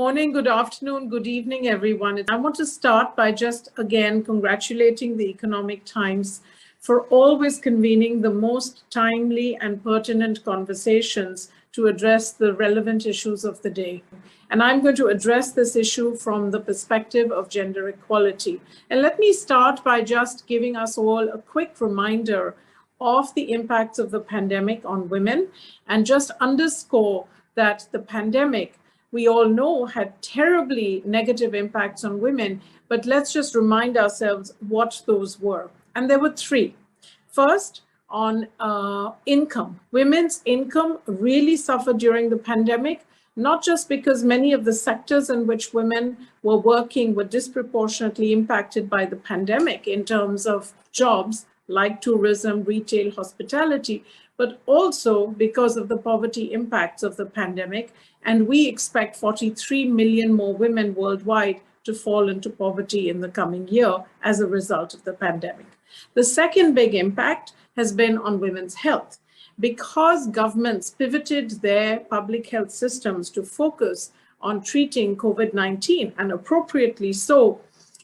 morning, good afternoon, good evening, everyone. I want to start by just again congratulating the Economic Times for always convening the most timely and pertinent conversations to address the relevant issues of the day. And I'm going to address this issue from the perspective of gender equality. And let me start by just giving us all a quick reminder of the impacts of the pandemic on women and just underscore that the pandemic, we all know, had terribly negative impacts on women, but let's just remind ourselves what those were. And there were three. First, on income. Women's income really suffered during the pandemic, not just because many of the sectors in which women were working were disproportionately impacted by the pandemic in terms of jobs like tourism, retail, hospitality, but also because of the poverty impacts of the pandemic. And we expect 43 million more women worldwide to fall into poverty in the coming year as a result of the pandemic. The second big impact has been on women's health. Because governments pivoted their public health systems to focus on treating COVID-19, and appropriately so,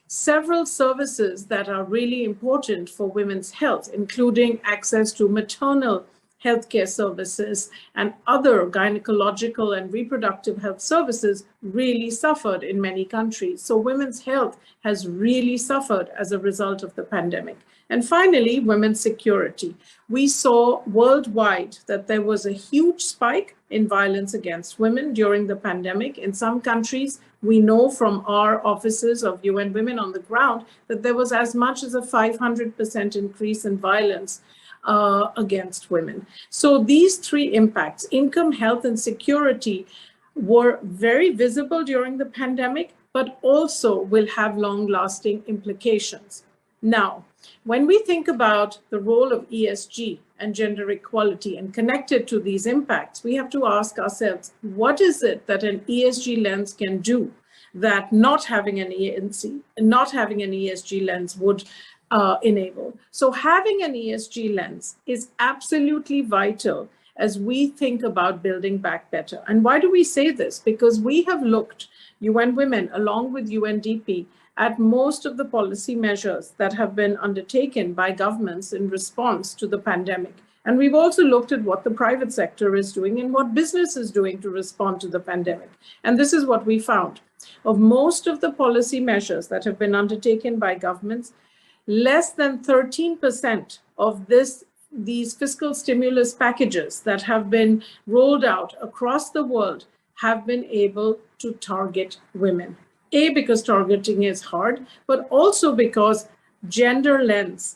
several services that are really important for women's health, including access to maternal healthcare services and other gynecological and reproductive health services, really suffered in many countries. So women's health has really suffered as a result of the pandemic. And finally, women's security. We saw worldwide that there was a huge spike in violence against women during the pandemic. In some countries, we know from our offices of UN Women on the ground that there was as much as a 500% increase in violence against women. So these three impacts, income, health, and security, were very visible during the pandemic, but also will have long-lasting implications. Now, when we think about the role of ESG and gender equality and connected to these impacts, we have to ask ourselves, what is it that an ESG lens can do that not having an ESG lens would enable? So having an ESG lens is absolutely vital as we think about building back better. And why do we say this? Because we have looked, UN Women, along with UNDP, at most of the policy measures that have been undertaken by governments in response to the pandemic. And we've also looked at what the private sector is doing and what business is doing to respond to the pandemic. And this is what we found. Of most of the policy measures that have been undertaken by governments, less than 13% of these fiscal stimulus packages that have been rolled out across the world have been able to target women. Because targeting is hard, but also because gender lens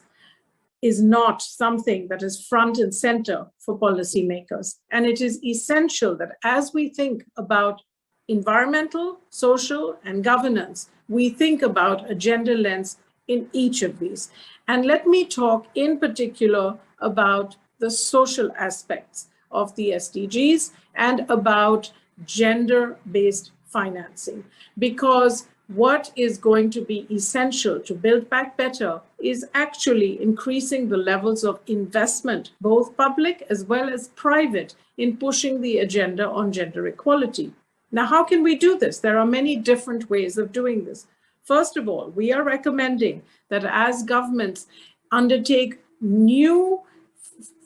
is not something that is front and center for policymakers. And it is essential that as we think about environmental, social, and governance, we think about a gender lens in each of these. And let me talk in particular about the social aspects of the SDGs and about gender-based financing, because what is going to be essential to build back better is actually increasing the levels of investment, both public as well as private, in pushing the agenda on gender equality. Now, how can we do this? There are many different ways of doing this. First of all, we are recommending that as governments undertake new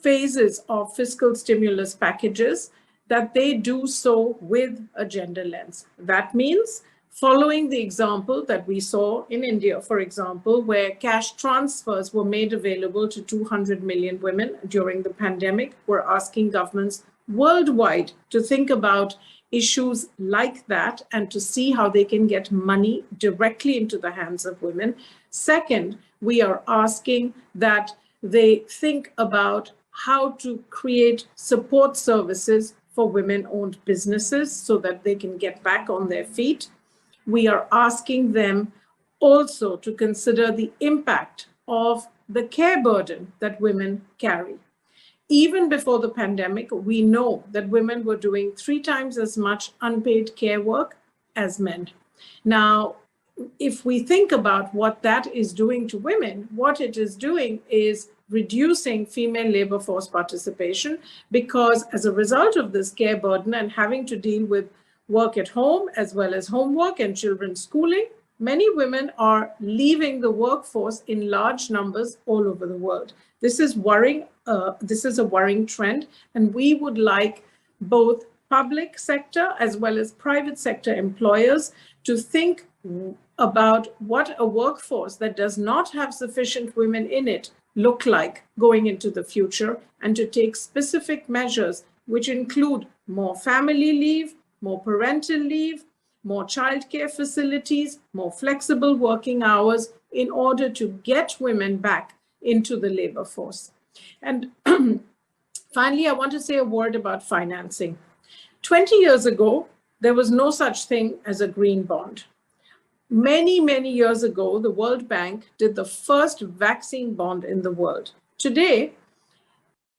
phases of fiscal stimulus packages, that they do so with a gender lens. That means following the example that we saw in India, for example, where cash transfers were made available to 200 million women during the pandemic. We're asking governments worldwide to think about issues like that and to see how they can get money directly into the hands of women. Second, we are asking that they think about how to create support services for women-owned businesses so that they can get back on their feet. We are asking them also to consider the impact of the care burden that women carry. Even before the pandemic, we know that women were doing 3 times as much unpaid care work as men. Now, if we think about what that is doing to women, what it is doing is reducing female labor force participation, because as a result of this care burden and having to deal with work at home as well as homework and children's schooling, many women are leaving the workforce in large numbers all over the world. This is worrying. This is a worrying trend, and we would like both public sector as well as private sector employers to think about what a workforce that does not have sufficient women in it look like going into the future, and to take specific measures which include more family leave, more parental leave, more childcare facilities, more flexible working hours in order to get women back into the labor force. And finally, I want to say a word about financing. 20 years ago, there was no such thing as a green bond. Many, many years ago, the World Bank did the first vaccine bond in the world. Today,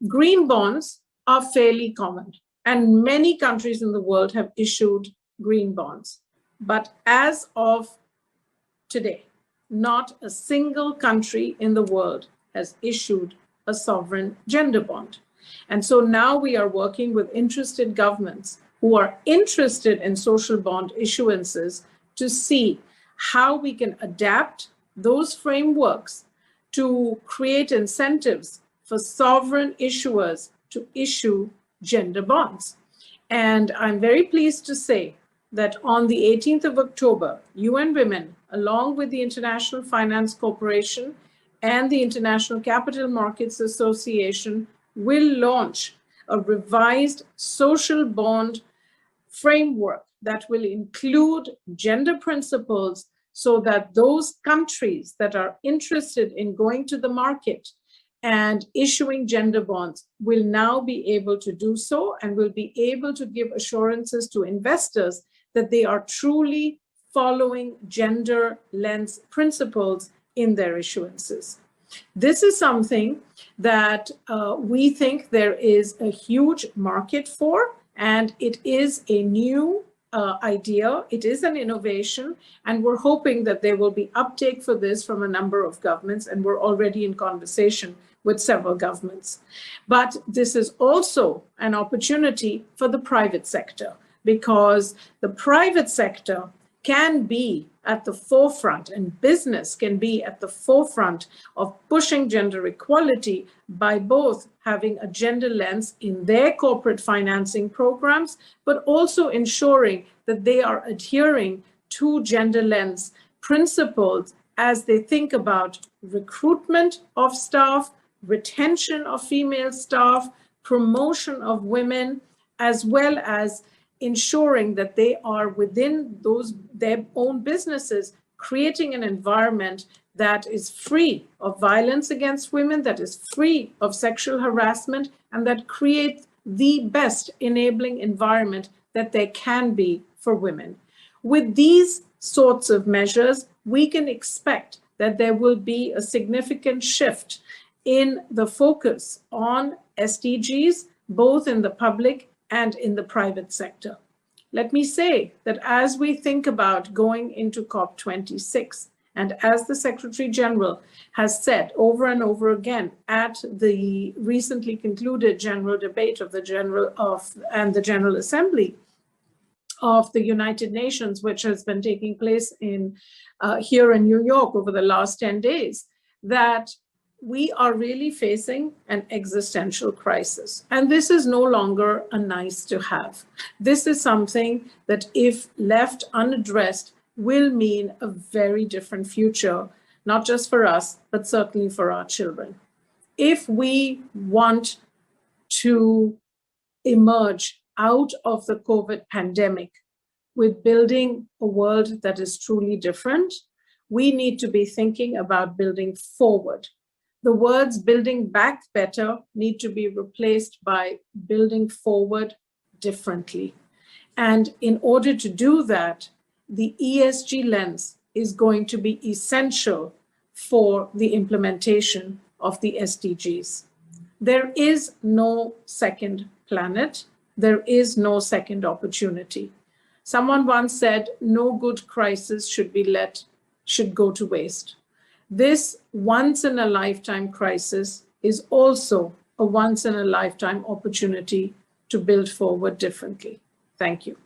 green bonds are fairly common, and many countries in the world have issued green bonds. But as of today, not a single country in the world has issued a sovereign gender bond. And so now we are working with interested governments who are interested in social bond issuances to see how we can adapt those frameworks to create incentives for sovereign issuers to issue gender bonds. And I'm very pleased to say that on the 18th of October, UN Women, along with the International Finance Corporation and the International Capital Markets Association, will launch a revised social bond framework that will include gender principles, so that those countries that are interested in going to the market and issuing gender bonds will now be able to do so, and will be able to give assurances to investors that they are truly following gender lens principles in their issuances. This is something that we think there is a huge market for, and it is a new idea. It is an innovation, and we're hoping that there will be uptake for this from a number of governments, and we're already in conversation with several governments. But this is also an opportunity for the private sector, because the private sector can be at the forefront, and business can be at the forefront of pushing gender equality by both having a gender lens in their corporate financing programs, but also ensuring that they are adhering to gender lens principles as they think about recruitment of staff, retention of female staff, promotion of women, as well as ensuring that they are within their own businesses, creating an environment that is free of violence against women, that is free of sexual harassment, and that creates the best enabling environment that there can be for women. With these sorts of measures, we can expect that there will be a significant shift in the focus on SDGs, both in the public and in the private sector. Let me say that as we think about going into COP26, and as the Secretary General has said over and over again at the recently concluded general debate of the General Assembly of the United Nations, which has been taking place here in New York over the last 10 days, that we are really facing an existential crisis. And this is no longer a nice to have. This is something that, if left unaddressed, will mean a very different future, not just for us, but certainly for our children. If we want to emerge out of the COVID pandemic with building a world that is truly different, we need to be thinking about building forward. The words building back better need to be replaced by building forward differently. And in order to do that, the ESG lens is going to be essential for the implementation of the SDGs. There is no second planet. There is no second opportunity. Someone once said, no good crisis should go to waste. This once-in-a-lifetime crisis is also a once-in-a-lifetime opportunity to build forward differently. Thank you.